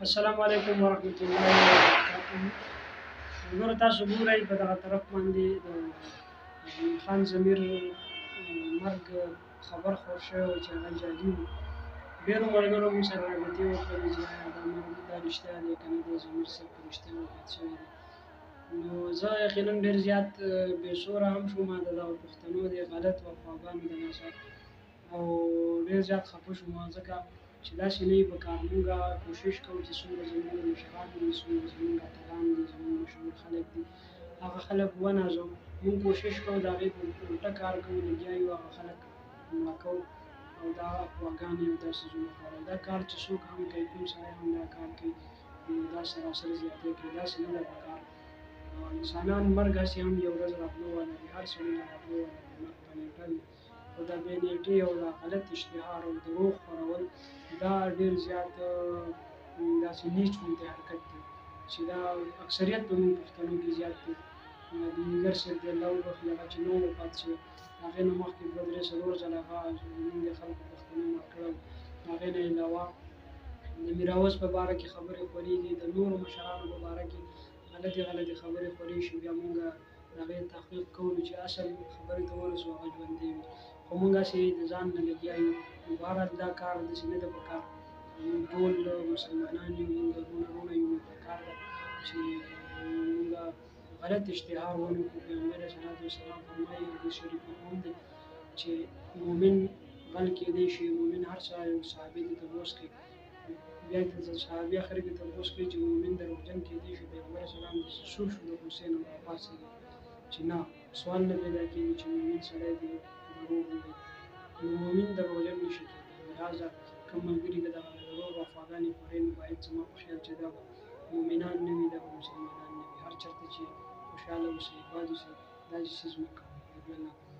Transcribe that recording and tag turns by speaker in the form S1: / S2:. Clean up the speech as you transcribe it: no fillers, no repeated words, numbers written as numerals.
S1: السلام علیکم ورحمۃ الله وبرکاتہ. وګورئ تاسو ګورئ په دغه طرف باندې د خان ضمیر مرګ خبر خور شوی و چې هغه جعلي و. ډېرو ملګرو موږ سره رابطې وکړلې چې آیا دا مرګ دا رښتیا دی که نه دی، ضمیر صاحب په رښتیا وفات شوی دی. نو زه یقینا ډېر زیات بې سوره هم شوم د دغه پښتنو د غلط وفاګانو د لاسه، او ډېر زیات خفه شوم ځکه چې داسې نه وي پکار. موږ کوشش کوو چې څومره زموږ مشران دي، څومره زموږ اتلان دي، زموږ مشهور خلک دي، هغه خلک ونازوو. موږ کوشش کوو د هغې په الټه کار کوو، لګیا یو هغه خلک مړه کوو او دا افواګانې او دا څیزونه کول. دا کار چې څوک هم کوي، کوم سړی هم دا کار کوي، نو دا سراسر زیاتی کوي. داسې نه ده پکار. انسانان مرګ هسې هم یو ورځ راتلو والا دي، هر سړي ته راتلو والا دي، مرګ په نیټه وي. خو دا بې نیټې او دا غلط اشتهار او دروغ خپرول دا ډېر زیات داسې نیچ غوندې حرکت دی چې دا اکثریت په موږ پښتنو کې زیات دی. د نیګر صاحب دی الله وبخښي، هغه چې نو وفات شوی، د هغې نه مخکې 2 3 4 ځله هغه زموږ د خلکو پښتنو مړ کړی. د هغې نه علاوه د میراوس په باره کې خبرې خورېږي، د نورو مشرانو په باره کې غلطې خبرې خورې شي. بیا موږ د هغې تحقیق کوو چې اصل خبرې ته ورسو، هغه ژوندی وي. خو موږ هسې د ځان نه لګیا یو. بهرحال دا کار داسې نه ده پکار. موږ ټول مسلمانان یو، موږ وروڼه یو. پکار ده چې موږ غلط اشتهار ونه کړو. پیغمبر علیه صلات وسلام فرمایي، حدیث شریف کې هم دی چې مؤمن غل کېدی شي. مؤمن هر چا یو صحابي ته تپوس کوي، بیا یې صحابي اخر کې تپوس کوي چې مؤمن دروغجن کېدی شي. پیغمبر علیه سلام سور شو د غوسې نه راپاڅېد چې نه، سوال نه پیدا کېږي چې مؤمن سړی دی دروغ ووایي. نو مؤمن دروغجن نه شي کېدی. لهذا کوم ملګري که دغه د دروغ وفاګانې خوري، نو باید زما په خیال چې دا به مؤمنان نه وي، دا به مسلمانان نه وي. هر چېرته چې خوشحاله اوسئ، اباد اوسئ، داسې څیز مه کوئ.